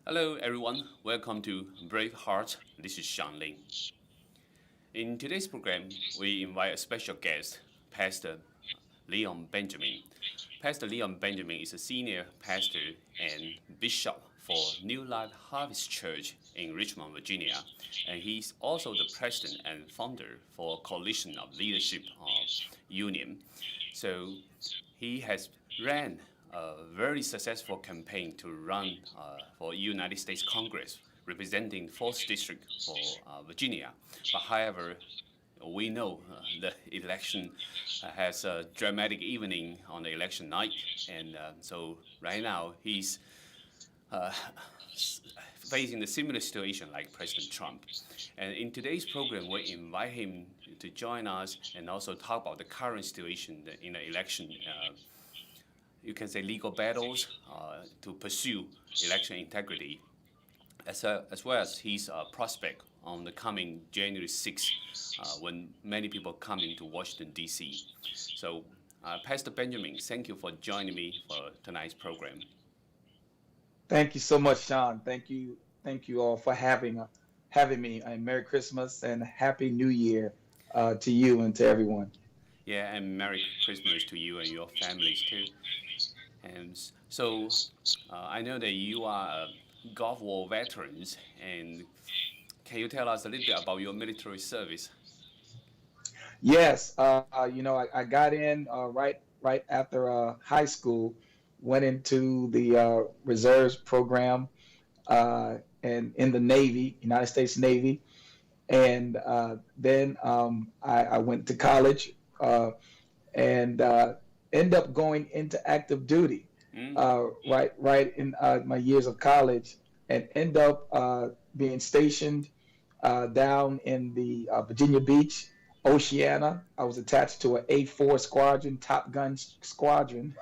Hello, everyone. Welcome to BraveHearts. This is Sean Ling. In today's program, we invite a special guest, Pastor Leon Benjamin. Pastor Leon Benjamin is a senior pastor and bishop for New Life Harvest Church in Richmond, Virginia, and he's also the president and founder for Coalition of Leadership Union. So he has ran a very successful campaign to run for United States Congress, representing 4th District for Virginia. But however, we know the election has a dramatic evening on the election night, and so right now he's uh, facing the similar situation like President Trump. And in today's program, we invite him to join us and also talk about the current situation in the election. You can say legal battles to pursue election integrity, as well as his prospect on the coming January 6th, when many people come into Washington, D.C. So, Pastor Benjamin, thank you for joining me for tonight's program. Thank you so much, Sean. Thank you all for having me. And Merry Christmas and Happy New Year to you and to everyone. Yeah, and Merry Christmas to you and your families too. And so, I know that you are Gulf War veterans, and can you tell us a little bit about your military service? Yes, I got in right after high school, went into the reserves program and in the Navy, United States Navy, and then I went to college and end up going into active duty Mm, right in my years of college, and end up being stationed down in the Virginia Beach, Oceana. I was attached to an A4 squadron, Top Gun squadron,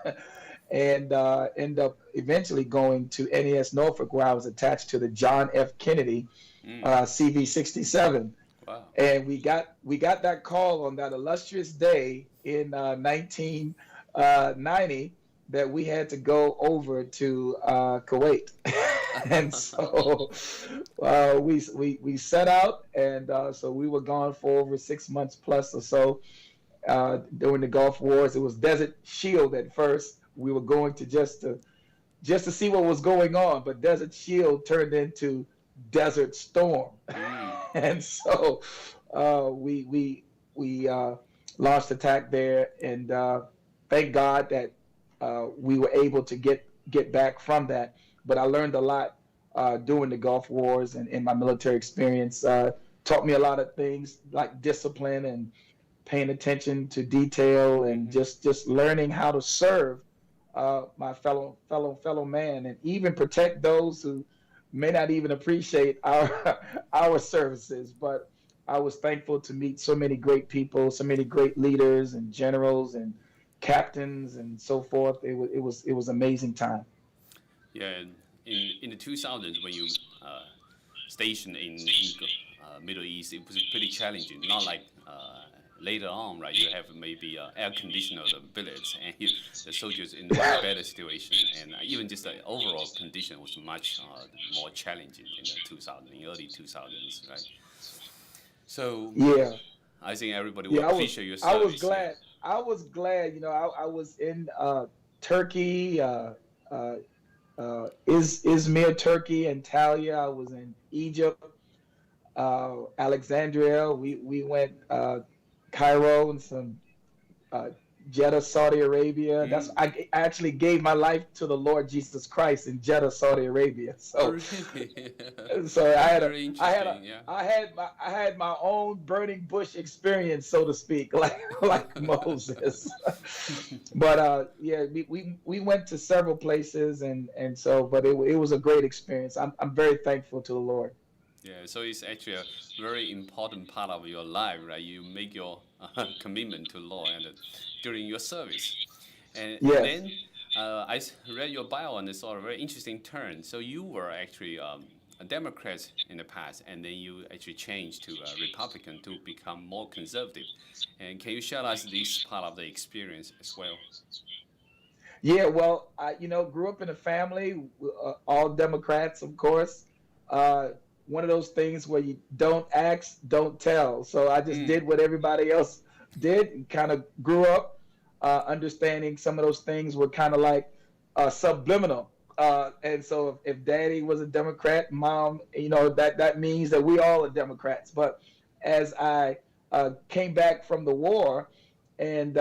and end up eventually going to NES Norfolk, where I was attached to the John F. Kennedy mm, CV-67. wow. And we got that call on that illustrious day in 1990 that we had to go over to Kuwait. And so we set out, and so we were gone for over 6 months plus or so during the Gulf Wars. It was Desert Shield at first. We were going to just to see what was going on, but Desert Shield turned into Desert Storm. Mm, And so we launched attack there, and thank God that we were able to get back from that. But I learned a lot during the Gulf Wars and in my military experience. Taught me a lot of things like discipline and paying attention to detail, and mm-hmm. just learning how to serve my fellow man, and even protect those who may not even appreciate our our services. But I was thankful to meet so many great people, so many great leaders and generals and captains and so forth. It was amazing time. Yeah, in the 2000s when you stationed in Middle East, it was pretty challenging. Not like later on, right? You have maybe air conditioner the billets, and the soldiers in a much better situation, and even just the overall condition was much more challenging in the 2000, in early 2000s, right? So Yeah, I think everybody will yeah. I was appreciate your I was service. Yeah. glad. I was glad. I was in Turkey, Izmir, Turkey, and Talia. I was in Egypt, Alexandria. We went Cairo and some uh, Jeddah, Saudi Arabia. That's Mm. I actually gave my life to the Lord Jesus Christ in Jeddah, Saudi Arabia. Oh, So really? so I had a Very I had a interesting. Yeah. I had my own burning bush experience, so to speak, like Moses. But yeah, we went to several places, and so but it was a great experience. I'm very thankful to the Lord. Yeah, so it's actually a very important part of your life, right? You make your commitment to law and during your service, and Yes. then read your bio and saw a very interesting turn. So you were actually a Democrat in the past, and then you actually changed to a Republican to become more conservative. And can you share us this part of the experience as well? Yeah, well, I grew up in a family, all Democrats, of course. Uh, One of those things where you don't ask, don't tell. So I just Mm, did what everybody else did, and kind of grew up understanding some of those things were kind of like subliminal. And so if daddy was a Democrat, mom, that means that we all are Democrats. But as I came back from the war, and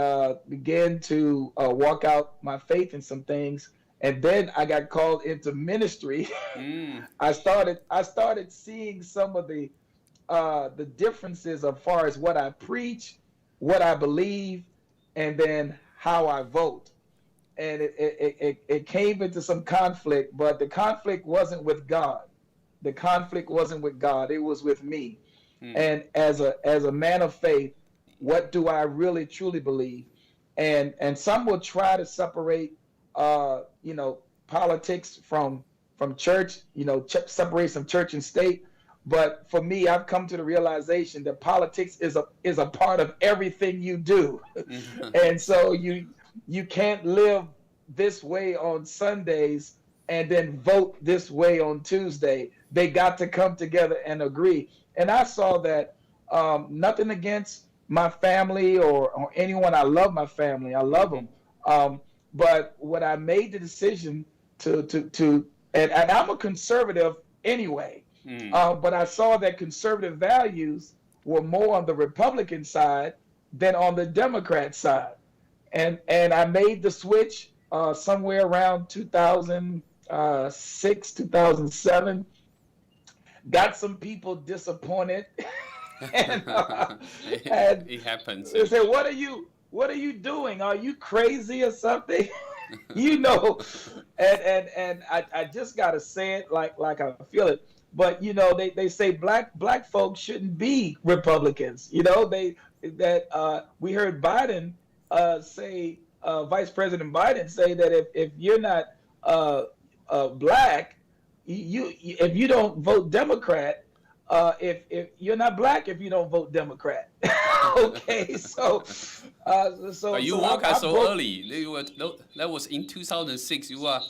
began to walk out my faith in some things. And then I got called into ministry. mm, I started seeing some of the differences as far as what I preach, what I believe, and then how I vote. And it came into some conflict, but the conflict wasn't with God. The conflict wasn't with God. It was with me. mm, And as a man of faith, what do I really truly believe? And some will try to separate politics from church, separate some church and state. But for me, I've come to the realization that politics is a part of everything you do. mm. And so you can't live this way on Sundays and then vote this way on Tuesday. They got to come together and agree. And I saw that, nothing against my family or anyone. I love my family. I love Mhm, them. But when I made the decision and I'm a conservative anyway, mm. but I saw that conservative values were more on the Republican side than on the Democrat side. And I made the switch somewhere around 2006, 2007. Got some people disappointed, and it, and it happens. they said, "What are you doing? Are you crazy or something?" you know, and I just gotta say it like I feel it. But they say black folks shouldn't be Republicans. We heard Biden say, Vice President Biden say that if you're not uh, black, if you don't vote Democrat, if you're not black, if you don't vote Democrat. Okay, But you so woke up I so broke. early. That was in 2006. You are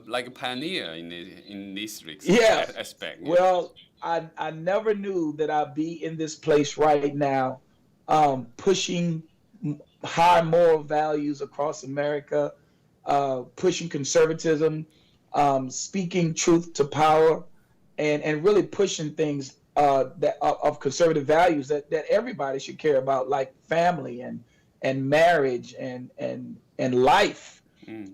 like a pioneer in this Yeah. aspect. Yeah. Well, I never knew that I'd be in this place right now, pushing high moral values across America, pushing conservatism, speaking truth to power, and really pushing things that of conservative values that everybody should care about, like family and marriage and life, Mm,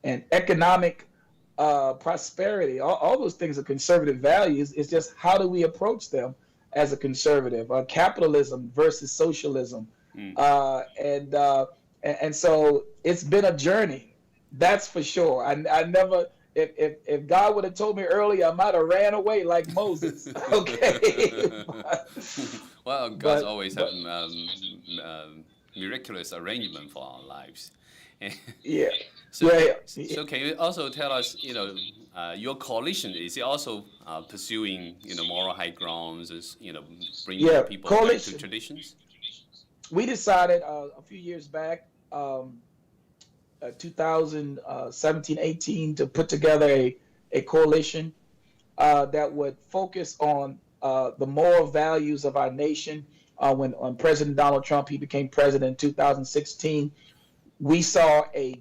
and economic prosperity. All those things are conservative values. It's just how do we approach them as a conservative? Capitalism versus socialism, mm. uh, and uh, and so it's been a journey. That's for sure. I never. If God would have told me earlier, I might have ran away like Moses. Okay, Well, God's but always have but miraculous arrangement for our lives. yeah, So, yeah, yeah. so can you also tell us, your coalition, is it also pursuing, moral high grounds, bringing the Yeah. people back to Coalition. traditions? We decided a few years back, 2017, 18, to put together a coalition that would focus on the moral values of our nation. When President Donald Trump he became president in 2016, we saw a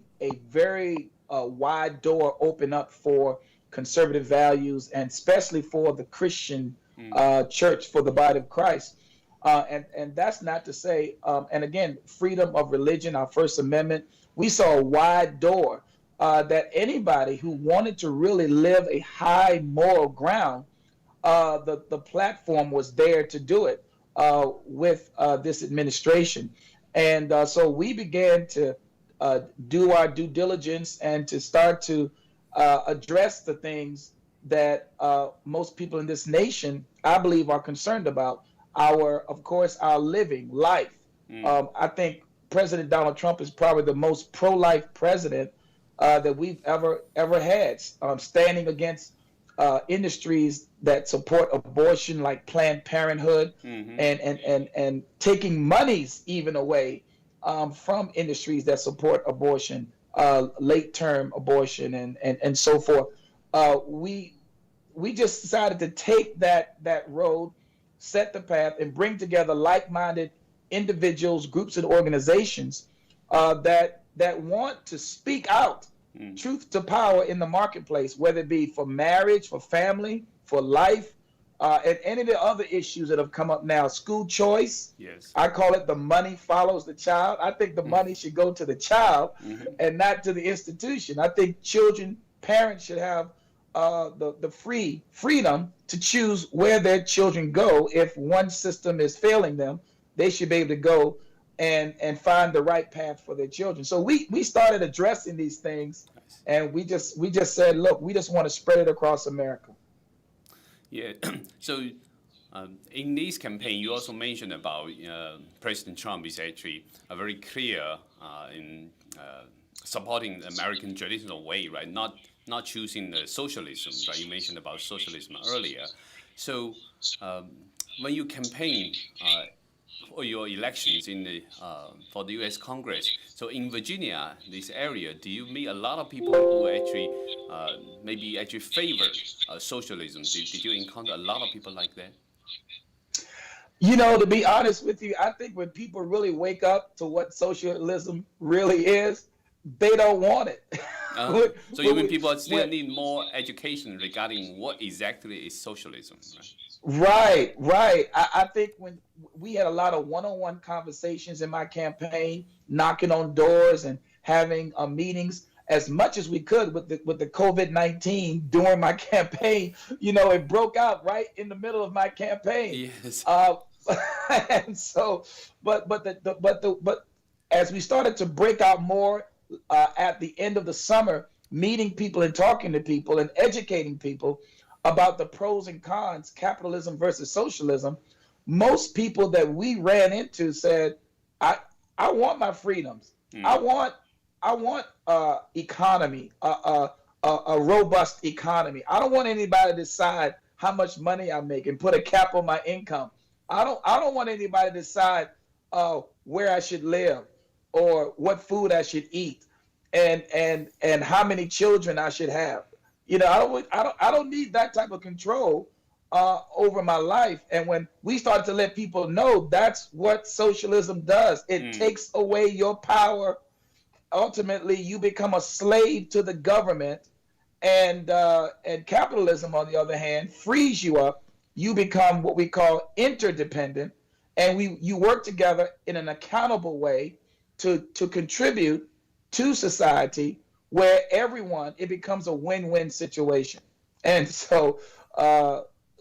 very wide door open up for conservative values, and especially for the Christian Mm, church, for the body of Christ. And that's not to say, and again, freedom of religion, our First Amendment. We saw a wide door that anybody who wanted to really live a high moral ground, the platform was there to do it with this administration. And so we began to do our due diligence and to start to address the things that most people in this nation, I believe, are concerned about. Of course, our living life. mm, I think President Donald Trump is probably the most pro-life president that we've ever had, standing against industries that support abortion, like Planned Parenthood, mm-hmm, and taking monies even away from industries that support abortion, late-term abortion, and so forth. We just decided to take that road, set the path, and bring together like-minded individuals, groups, and organizations that want to speak out truth to power in the marketplace, whether it be for marriage, for family, for life, and any of the other issues that have come up now. School choice. Yes. I call it the money follows the child. I think the money should go to the child and not to the institution. I think parents should have the freedom to choose where their children go. If one system is failing them, they should be able to go and find the right path for their children. So we started addressing these things, and we just said, look, we just want to spread it across America. Yeah. So in this campaign, you also mentioned about President Trump is actually very clear in supporting the American traditional way, right? Not choosing the socialism, right? You mentioned about socialism earlier. So when you campaign for your elections for the U.S. Congress, so in Virginia, this area, do you meet a lot of people who actually maybe actually favor socialism? Did you encounter a lot of people like that? To be honest with you, I think when people really wake up to what socialism really is, they don't want it. So you mean people still need more education regarding what exactly is socialism, right? Right. I think when we had a lot of one-on-one conversations in my campaign, knocking on doors and having meetings as much as we could with the COVID-19 during my campaign. It broke out right in the middle of my campaign. Yes. And so, but as we started to break out more at the end of the summer, meeting people and talking to people and educating people about the pros and cons, capitalism versus socialism, most people that we ran into said, I want my freedoms. I want economy, a robust economy. I don't want anybody to decide how much money I make and put a cap on my income. I don't want anybody to decide where I should live or what food I should eat and how many children I should have. I don't need that type of control over my life. And when we started to let people know that's what socialism does, it takes away your power. Ultimately, you become a slave to the government, and capitalism, on the other hand, frees you up. You become what we call interdependent, and you work together in an accountable way to contribute to society, where it becomes a win-win situation. And so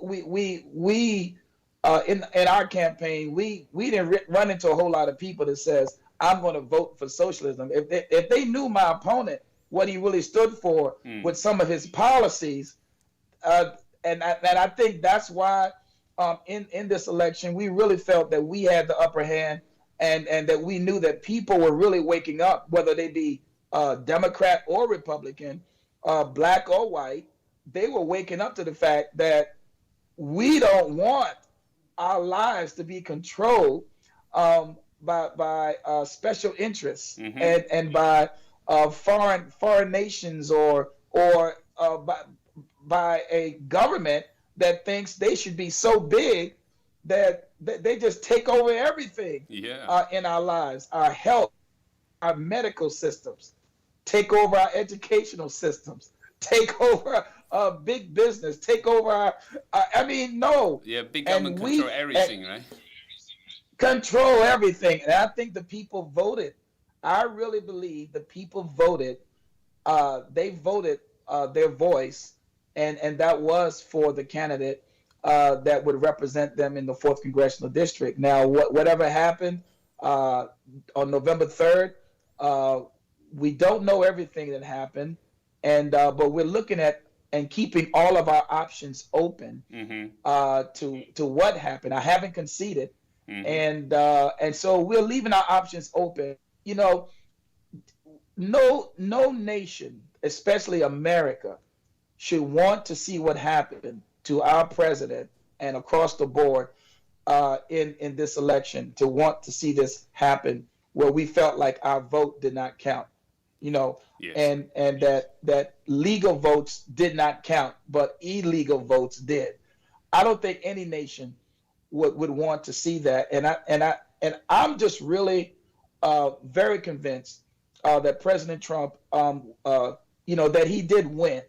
we in our campaign, we didn't run into a whole lot of people that says, I'm going to vote for socialism. If they knew my opponent, what he really stood for with some of his policies, and I think that's why in this election, we really felt that we had the upper hand, and that we knew that people were really waking up, whether they be Democrat or Republican, black or white. They were waking up to the fact that we don't want our lives to be controlled by special interests and by foreign nations or by a government that thinks they should be so big that they just take over everything in our lives, our health, our medical systems, take over our educational systems, take over big business, take over our, no. Yeah, big government control everything, right? Control everything. And I think the people voted. I really believe the people voted. They voted their voice, and that was for the candidate that would represent them in the 4th Congressional District. Now, whatever happened on November 3rd, we don't know everything that happened, but we're looking at and keeping all of our options open to what happened. I haven't conceded, and so we're leaving our options open. No nation, especially America, should want to see what happened to our president and across the board in this election, to want to see this happen where we felt like our vote did not count, you know, Yes. and that legal votes did not count, but illegal votes did. I don't think any nation would want to see that, and I'm just really very convinced that President Trump, that he did win,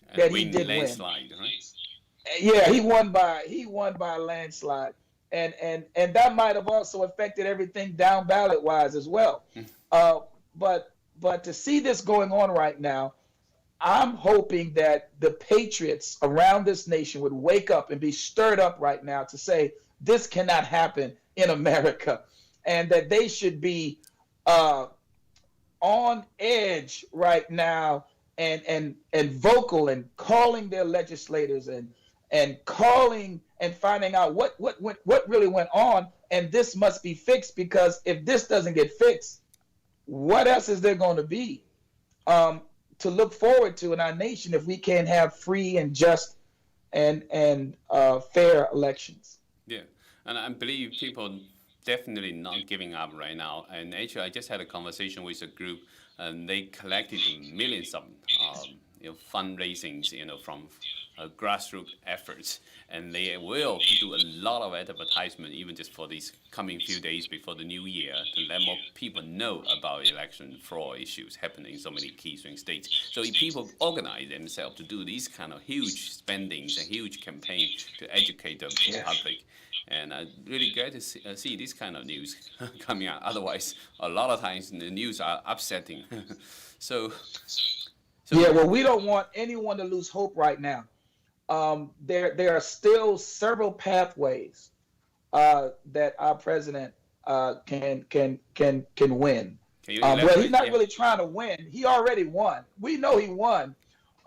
And that he win did win. landslide, right? Yeah, he won by a landslide, and that might have also affected everything down ballot wise as well. Uh, but to see this going on right now, I'm hoping that the patriots around this nation would wake up and be stirred up right now to say this cannot happen in America, and that they should be uh, on edge right now, and vocal, and calling their legislators, and calling and finding out what really went on, and this must be fixed, because if this doesn't get fixed, what else is there going to be um, to look forward to in our nation if we can't have free and just and fair elections? Yeah, and I believe people definitely not giving up right now. And actually, I just had a conversation with a group, and they collected millions of fundraisings, from grassroots efforts, and they will do a lot of advertisement, even just for these coming few days before the new year, to let more people know about election fraud issues happening in so many key swing states. So if people organize themselves to do these kind of huge spendings and huge campaign to educate the Yes. public, and I'm really glad to see this kind of news coming out. Otherwise, a lot of times the news are upsetting. so, so Yeah, well, we don't want anyone to lose hope right now. There are still several pathways that our president can win. can you Well, he's elaborate? not Yeah. really trying to win. He already won. We know he won.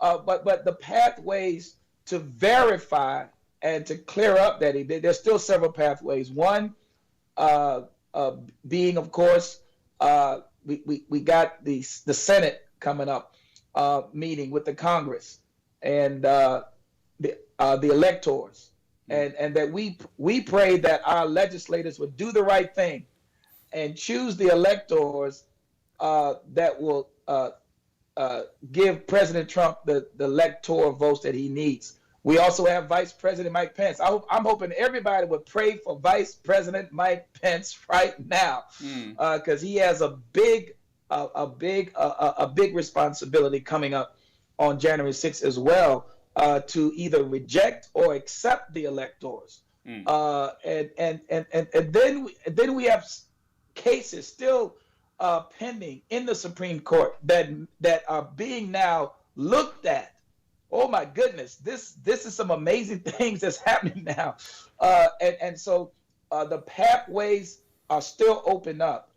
But the pathways to verify and to clear up that there's still several pathways. One uh, uh, being, of course, we got the Senate coming up, meeting with the Congress, and the electors, and that we pray that our legislators would do the right thing and choose the electors that will give President Trump the electoral votes that he needs. We also have Vice President Mike Pence. I'm hoping everybody would pray for Vice President Mike Pence right now, Mm. because he has a big responsibility coming up on January 6th as well, to either reject or accept the electors. Mm. And then we have cases still pending in the Supreme Court that are being now looked at. Oh my goodness, this is some amazing things that's happening now, and so the pathways are still open up,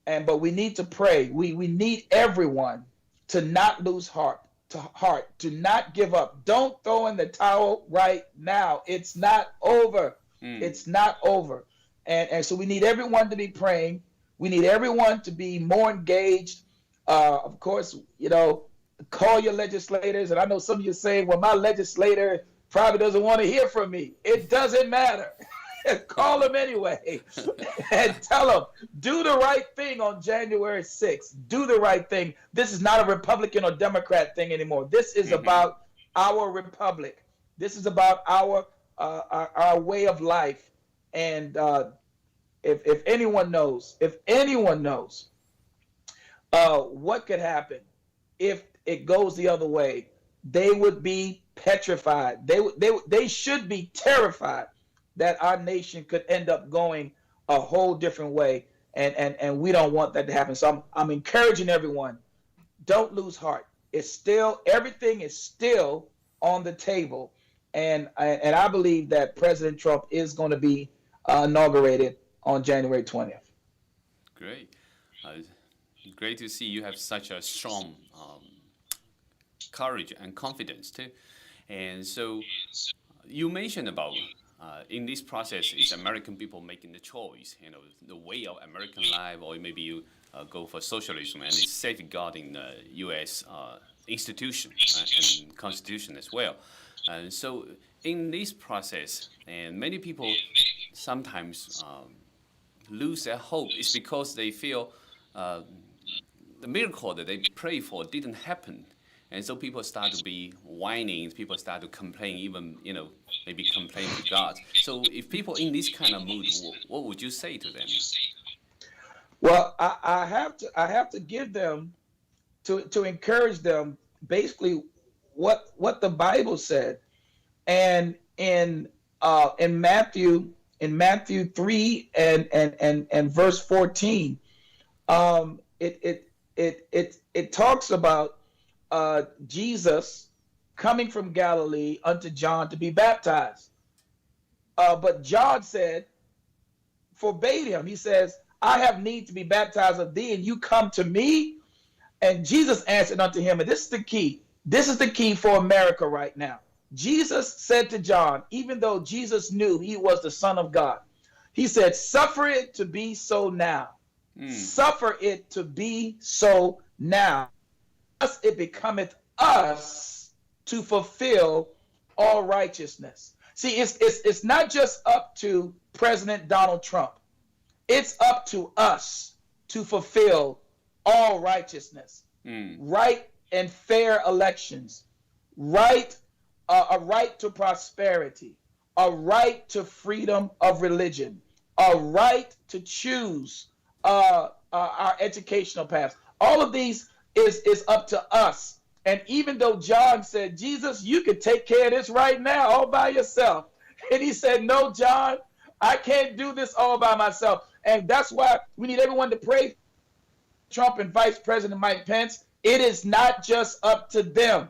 but we need to pray. We need everyone to not lose heart, to not give up. Don't throw in the towel right now. It's not over. Mm. It's not over, and so we need everyone to be praying. We need everyone to be more engaged. Of course, call your legislators. And I know some of you are saying, well, my legislator probably doesn't want to hear from me. It doesn't matter. Call them anyway and tell them, do the right thing on January 6th. Do the right thing. This is not a Republican or Democrat thing anymore. This is Mm-hmm. about our republic. This is about our way of life. And if anyone knows what could happen if it goes the other way, they would be petrified. They should be terrified that our nation could end up going a whole different way, and we don't want that to happen. So I'm encouraging everyone, don't lose heart. Everything is still on the table, and I believe that President Trump is going to be inaugurated on January 20th. Great. Uh, Great to see you have such a strong courage and confidence too. And so you mentioned about in this process is American people making the choice, the way of American life, or maybe you go for socialism, and it's safeguarding the U.S. Institution and constitution as well. And so in this process, and many people sometimes lose their hope is because they feel uh, the miracle that they pray for didn't happen. And so people start to be whining, people start to complain, even, maybe complain to God. So if people in this kind of mood, what would you say to them? Well, I have to give them to encourage them basically what the Bible said. And in Matthew 3 and verse 14, it talks about Jesus coming from Galilee unto John to be baptized. But John forbade him. He says, I have need to be baptized of thee, and you come to me. And Jesus answered unto him, and this is the key. This is the key for America right now. Jesus said to John, even though Jesus knew he was the Son of God, he said, suffer it to be so now. Suffer it to be so now. Thus it becometh us to fulfill all righteousness. See, it's not just up to President Donald Trump. It's up to us to fulfill all righteousness, right and fair elections, a right to prosperity, a right to freedom of religion, a right to choose our educational paths. All of these is up to us. And even though John said, Jesus, you could take care of this right now all by yourself. And he said, no, John, I can't do this all by myself. And that's why we need everyone to pray Trump and Vice President Mike Pence. It is not just up to them.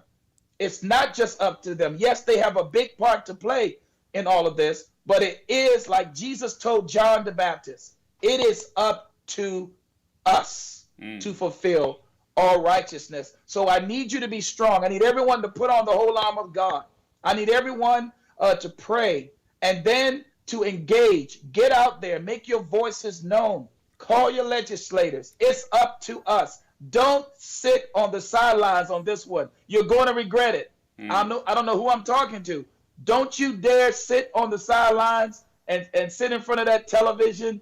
It's not just up to them. Yes, they have a big part to play in all of this, but it is like Jesus told John the Baptist, it is up to us to fulfill all righteousness. So I need you to be strong. I need everyone to put on the whole armor of God. I need everyone to pray and then to engage. Get out there. Make your voices known. Call your legislators. It's up to us. Don't sit on the sidelines on this one. You're going to regret it. I don't know who I'm talking to. Don't you dare sit on the sidelines and sit in front of that television,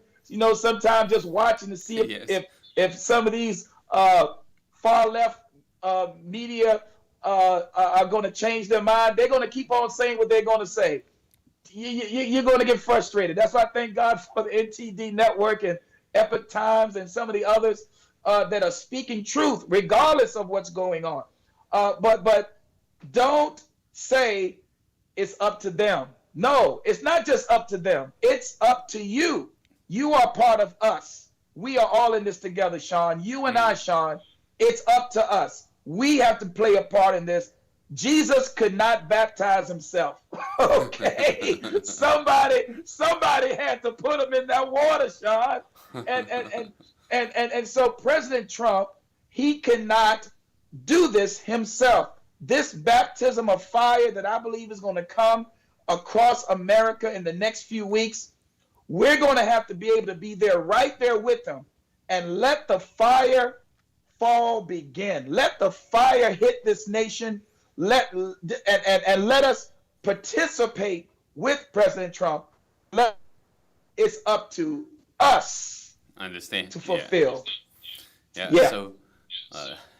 sometimes just watching to see if some of these far left media are going to change their mind. They're going to keep on saying what they're going to say. You're going to get frustrated. That's why I thank God for the NTD network and Epic Times and some of the others that are speaking truth regardless of what's going on. But don't say it's up to them. No, it's not just up to them. It's up to you. You are part of us. We are all in this together, Sean. You and I, Sean. It's up to us. We have to play a part in this. Jesus could not baptize himself. Okay, somebody had to put him in that water, Sean. And so President Trump, he cannot do this himself. This baptism of fire that I believe is going to come across America in the next few weeks, we're going to have to be able to be there, right there with them, and let the fire fall begin. Let the fire hit this nation. Let us participate with President Trump. It's up to us. I understand. To fulfill. Yeah. So,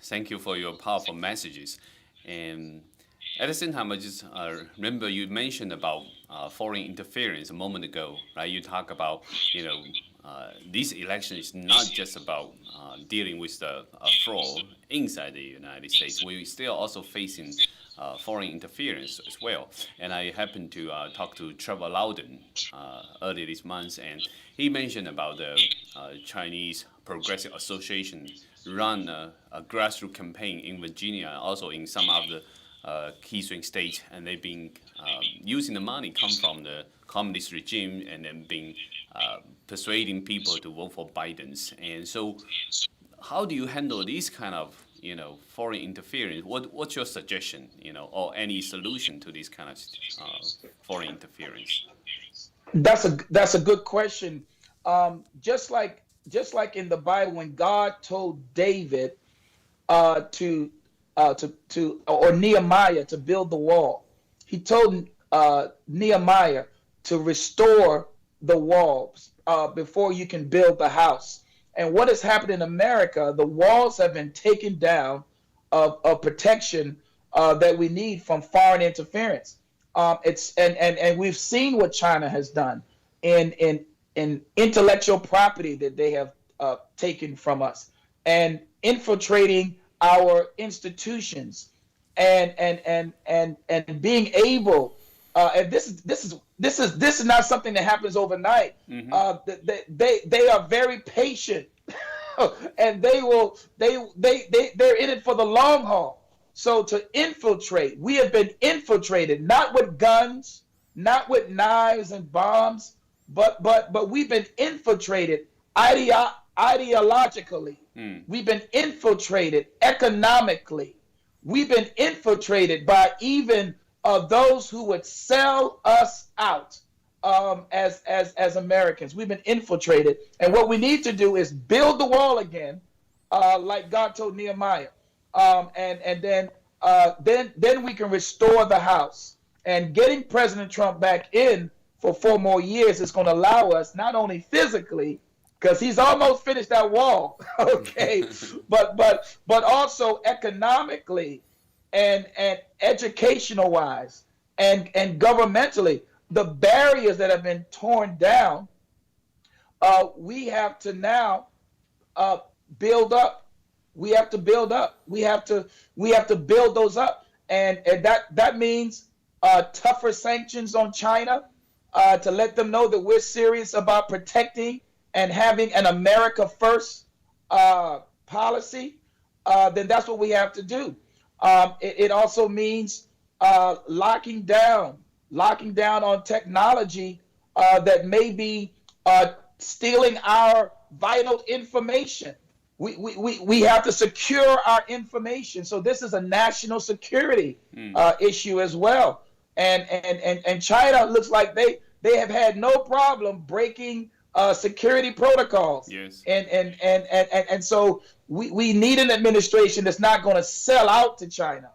thank you for your powerful messages. And at the same time, I just remember you mentioned about foreign interference a moment ago, right? You talk about, this election is not just about dealing with the fraud inside the United States. We're still also facing foreign interference as well. And I happened to talk to Trevor Loudon earlier this month, and he mentioned about the Chinese Progressive Association run a grassroots campaign in Virginia, also in some of the key swing states, and they've been using the money come from the communist regime and then been persuading people to vote for Biden's. And so how do you handle these kind of foreign interference? What's your suggestion, or any solution to this kind of foreign interference? That's a good question. Just like in the Bible, when God told David or Nehemiah to build the wall, he told Nehemiah to restore the walls before you can build the house. And what has happened in America, the walls have been taken down of protection that we need from foreign interference. And we've seen what China has done in intellectual property that they have taken from us, and infiltrating our institutions, and being able, and this is not something that happens overnight. Mm-hmm. They are very patient, and they're in it for the long haul. So to infiltrate, we have been infiltrated, not with guns, not with knives and bombs, but we've been infiltrated ideologically. Mm. We've been infiltrated economically. We've been infiltrated by even those who would sell us out as Americans. We've been infiltrated, and what we need to do is build the wall again, like God told Nehemiah, and then we can restore the house. And getting President Trump back in for 4 more years is going to allow us not only physically, because he's almost finished that wall, okay, but also economically and educational wise and governmentally, the barriers that have been torn down, we have to now build up. We have to build up. We have to build those up, and that means tougher sanctions on China, to let them know that we're serious about protecting and having an America first policy. Then that's what we have to do. It also means locking down on technology that may be stealing our vital information. We have to secure our information. So this is a national security issue as well. And China looks like they have had no problem breaking security protocols. Yes. And so we need an administration that's not going to sell out to China,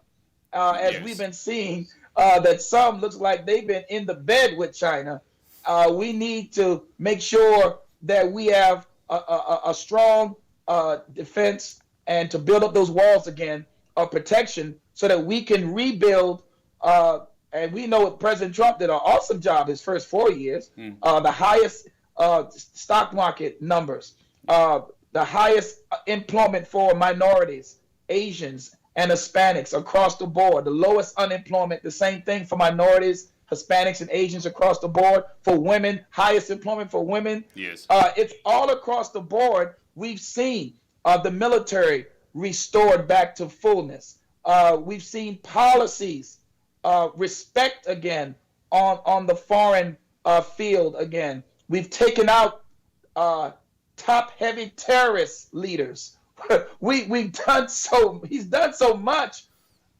as Yes. we've been seeing that some looks like they've been in the bed with China. We need to make sure that we have a strong defense, and to build up those walls again of protection, so that we can rebuild. And we know President Trump did an awesome job his first 4 years. The highest stock market numbers, the highest employment for minorities, Asians, and Hispanics across the board, the lowest unemployment, the same thing for minorities, Hispanics, and Asians across the board. For women, highest employment for women. Yes. It's all across the board. We've seen the military restored back to fullness. We've seen policies, respect again on the foreign field again. We've taken out top-heavy terrorist leaders. He's done so much,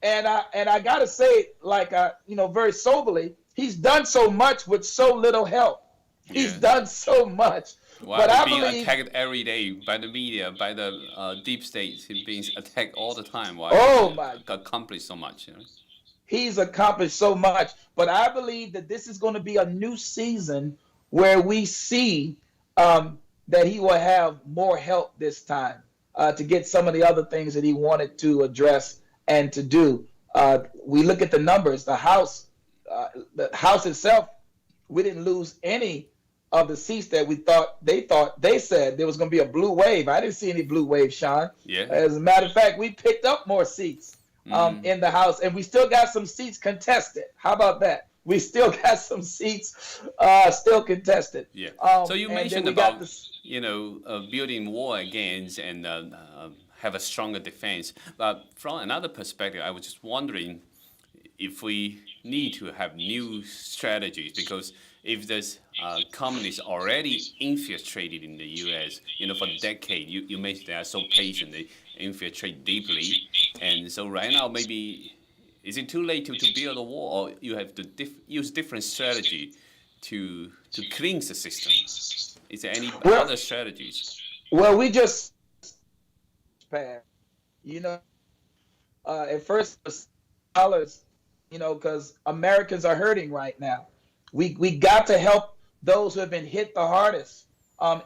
and I gotta say, like, very soberly, he's done so much with so little help. He's done so much. Well, but I being believe, attacked every day by the media, by the deep state. He's being attacked all the time. Why? Oh my! Accomplished so much. He's accomplished so much, but I believe that this is going to be a new season where we see that he will have more help this time to get some of the other things that he wanted to address and to do. We look at the numbers. The House itself, we didn't lose any of the seats that they said there was going to be a blue wave. I didn't see any blue wave, Sean. Yeah. As a matter of fact, we picked up more seats in the House, and we still got some seats contested. How about that? We still got some seats still contested. Yeah. So you mentioned about building wall against and have a stronger defense. But from another perspective, I was just wondering if we need to have new strategies, because if this communists already infiltrated in the U.S., for decades, you mentioned they are so patient, they infiltrate deeply, and so right now maybe is it too late to build a wall, or you have to use different strategy to cleanse the system? Is there any other strategies? Well, we just at first dollars, because Americans are hurting right now. We got to help those who have been hit the hardest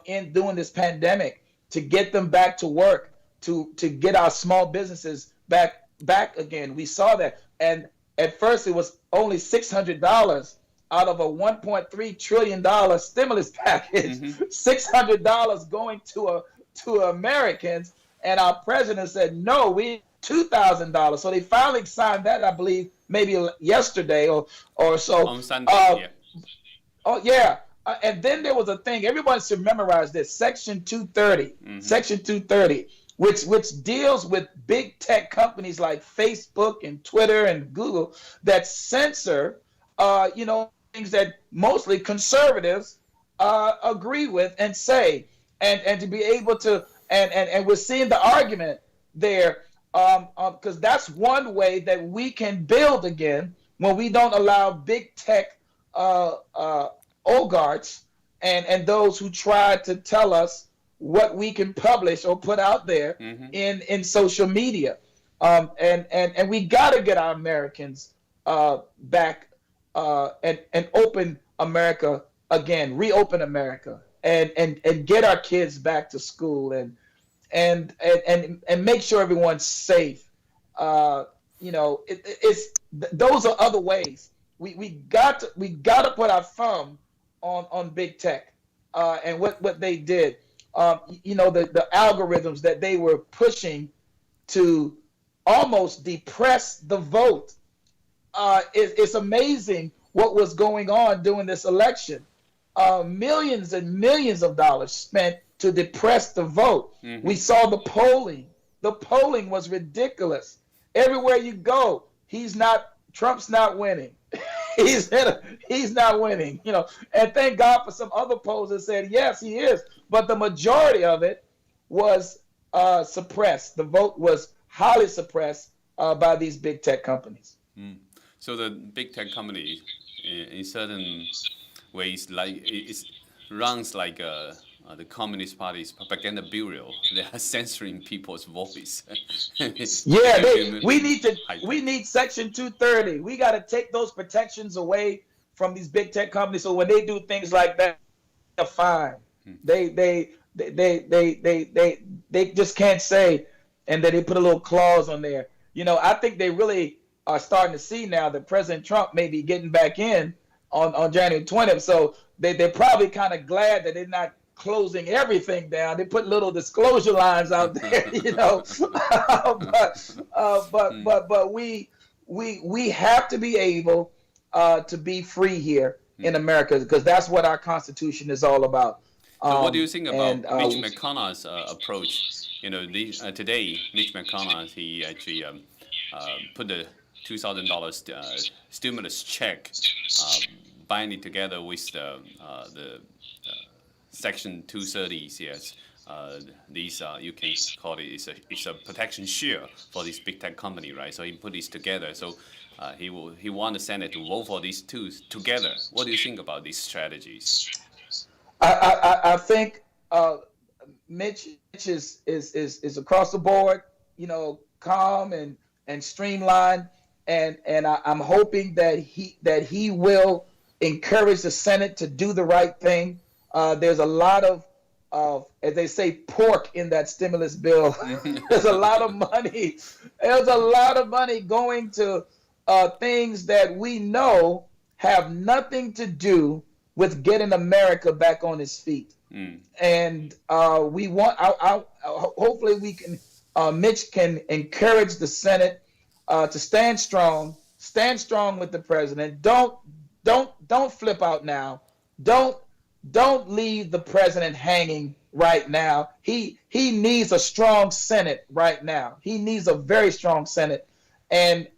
in doing this pandemic. to get them back to work, to get our small businesses back again. We saw that, and at first it was only $600 out of a $1.3 trillion stimulus package. Mm-hmm. $600 going to Americans, and our president said no. We $2,000. So they finally signed that, I believe, maybe yesterday or so. On Sunday, yeah. Oh yeah. And then there was a thing, everyone should memorize this, Section 230. Mm-hmm. Section 230, which deals with big tech companies like Facebook and Twitter and Google that censor, things that mostly conservatives agree with and say, and to be able to, and we're seeing the argument there, because that's one way that we can build again when we don't allow big tech oligarchs and those who try to tell us what we can publish or put out there Mm-hmm. in social media. And we got to get our Americans back and open America again, reopen America, and get our kids back to school and make sure everyone's safe. Those are other ways. We got to put our thumb on big tech and what they did. The algorithms that they were pushing to almost depress the vote. It's amazing what was going on during this election. Millions and millions of dollars spent to depress the vote. Mm-hmm. We saw the polling. The polling was ridiculous. Everywhere you go, Trump's not winning. He's not winning, and thank God for some other polls that said, yes, he is. But the majority of it was suppressed. The vote was highly suppressed by these big tech companies. Mm. So the big tech company, in certain ways, like it runs like the Communist Party's propaganda bureau. They are censoring people's voice. Yeah, we need Section 230. We got to take those protections away from these big tech companies. So when they do things like that, they're fine. They just can't say, and then they put a little clause on there. I think they really are starting to see now that President Trump may be getting back in on January 20th. So they're probably kind of glad that they're not closing everything down. They put little disclosure lines out there, but we have to be able to be free here in America, because that's what our Constitution is all about. So what do you think about Mitch McConnell's approach? Today Mitch McConnell, he actually put the $2,000 stimulus check, binding together with the Section 230s. Yes, these you can call it it's a protection shield for this big tech company, right? So he put these together. So he want the Senate to vote for these two together. What do you think about these strategies? I think Mitch is across the board, calm and streamlined, and I'm hoping that he will encourage the Senate to do the right thing. There's a lot of, as they say, pork in that stimulus bill. There's a lot of money. There's a lot of money going to things that we know have nothing to do with getting America back on its feet. And we want, hopefully we can, Mitch can encourage the Senate to stand strong with the president. Don't flip out now. Don't leave the president hanging right now. He needs a strong Senate right now. He needs a very strong Senate, and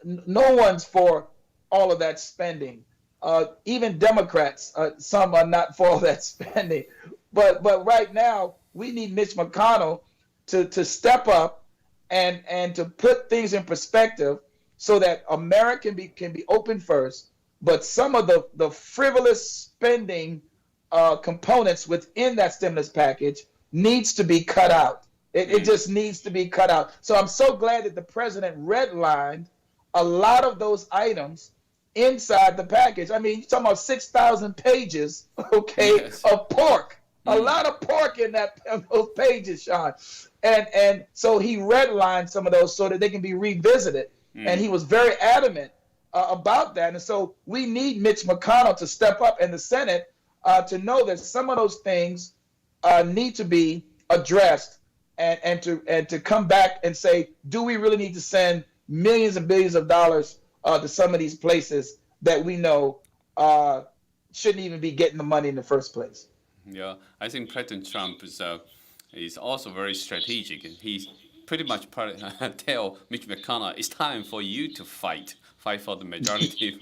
no one's for all of that spending. Even Democrats, some are not for all that spending. But right now we need Mitch McConnell to step up and to put things in perspective so that America can be open first. But some of the frivolous spending components within that stimulus package needs to be cut out. It just needs to be cut out. So I'm so glad that the president redlined a lot of those items inside the package. I mean, you're talking about 6,000 pages, okay, yes, of pork. A lot of pork in those pages, Sean. And so he redlined some of those so that they can be revisited. And he was very adamant about that. And so we need Mitch McConnell to step up in the Senate to know that some of those things need to be addressed and to come back and say, do we really need to send millions and billions of dollars to some of these places that we know shouldn't even be getting the money in the first place? Yeah, I think President Trump is also very strategic. He's pretty much tell Mitch McConnell, it's time for you to fight for the majority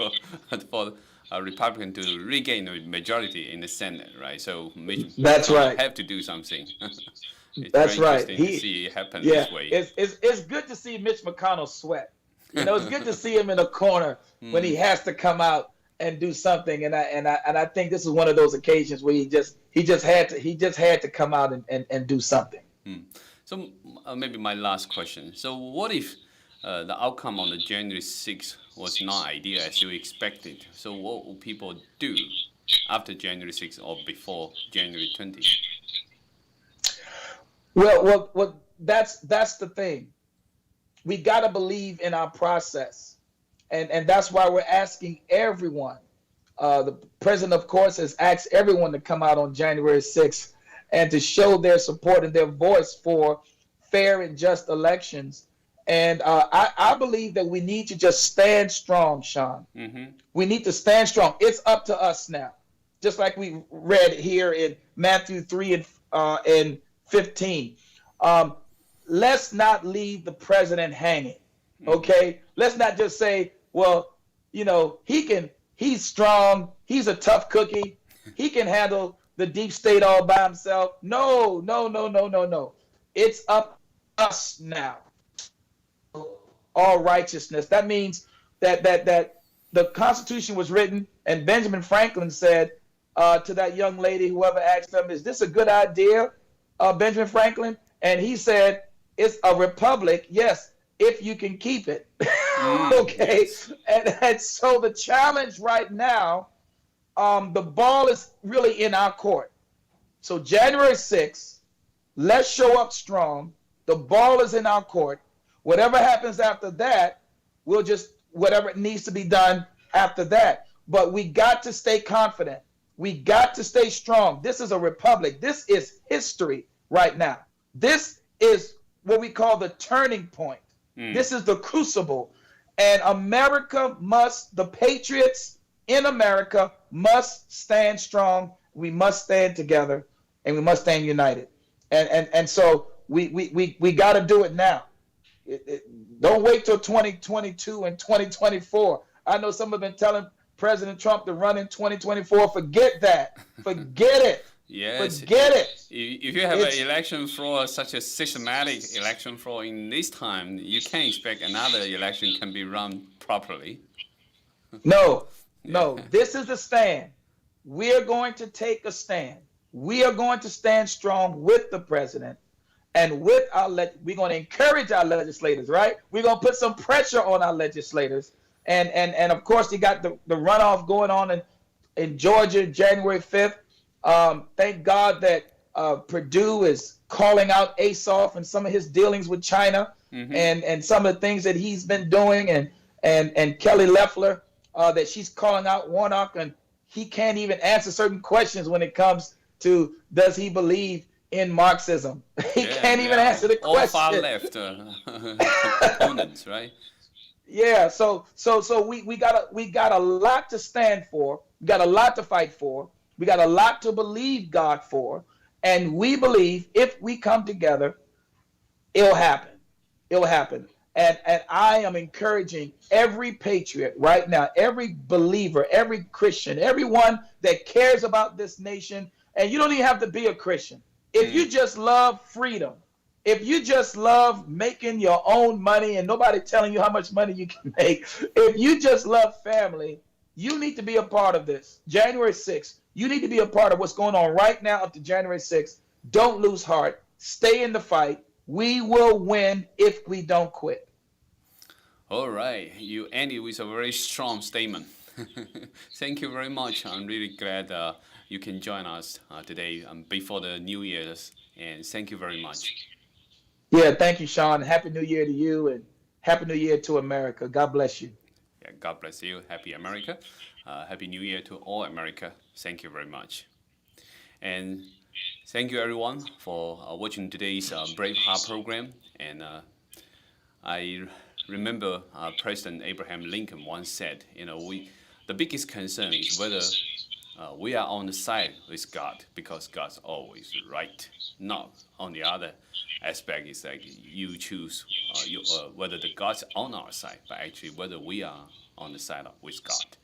for a Republican to regain the majority in the Senate, right? So Mitch That's McConnell right. have to do something. It's That's very right. interesting to see it happen Yeah, this way. it's good to see Mitch McConnell sweat. It's good to see him in a corner when he has to come out and do something. And I think this is one of those occasions where he just had to come out and do something. So maybe my last question. So what if the outcome on the January 6th was not ideal as you expected? So what will people do after January 6th or before January 20th? Well, that's the thing. We got to believe in our process, and that's why we're asking everyone. The president, of course, has asked everyone to come out on January 6th and to show their support and their voice for fair and just elections. And I believe that we need to just stand strong, Sean. We need to stand strong. It's up to us now. Just like we read here in Matthew 3 and 15. Let's not leave the president hanging, okay? Let's not just say, well, he's strong, he's a tough cookie, he can handle the deep state all by himself. No. It's up to us now. All righteousness. That means that the Constitution was written, and Benjamin Franklin said to that young lady, whoever asked him, is this a good idea, Benjamin Franklin? And he said, it's a republic, yes, if you can keep it. Okay? Yes. And so the challenge right now, the ball is really in our court. So January 6th, let's show up strong. The ball is in our court. Whatever happens after that, we'll just, whatever needs to be done after that. But we got to stay confident. We got to stay strong. This is a republic. This is history right now. This is what we call the turning point. This is the crucible. And the patriots in America must stand strong. We must stand together, and we must stand united. And so we got to do it now. Don't wait till 2022 and 2024. I know some have been telling President Trump to run in 2024. Forget that. Forget it. Yes. Forget it. If you have an election floor, such a systematic election floor in this time, you can't expect another election can be run properly. No. This is the stand. We're going to take a stand. We are going to stand strong with the president and with we're going to encourage our legislators, right? We're going to put some pressure on our legislators. And of course, you got the runoff going on in Georgia, January 5th. Thank God that Perdue is calling out Asaf and some of his dealings with China and some of the things that he's been doing, and Kelly Loeffler that she's calling out Warnock, and he can't even answer certain questions when it comes to does he believe in Marxism. He can't even answer the question. All far left opponents, right? Yeah, so we got a lot to stand for. We got a lot to fight for. We got a lot to believe God for, and we believe if we come together, it'll happen. It'll happen. And I am encouraging every patriot right now, every believer, every Christian, everyone that cares about this nation, and you don't even have to be a Christian. If you just love freedom, if you just love making your own money and nobody telling you how much money you can make, if you just love family, you need to be a part of this. January 6th, you need to be a part of what's going on right now up to January 6th. Don't lose heart. Stay in the fight. We will win if we don't quit. All right. You ended with a very strong statement. Thank you very much. I'm really glad you can join us today before the New Year's. And thank you very much. Yeah, thank you, Sean. Happy New Year to you and Happy New Year to America. God bless you. Yeah, God bless you. Happy America. Happy New Year to all America. Thank you very much. And thank you everyone for watching today's Braveheart program. And I remember President Abraham Lincoln once said, the biggest concern is whether we are on the side with God because God's always right. Not on the other aspect is like you choose whether the God's on our side, but actually whether we are on the side with God.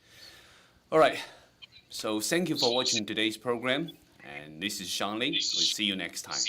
All right. So thank you for watching today's program. And this is Sean Ling. We'll see you next time.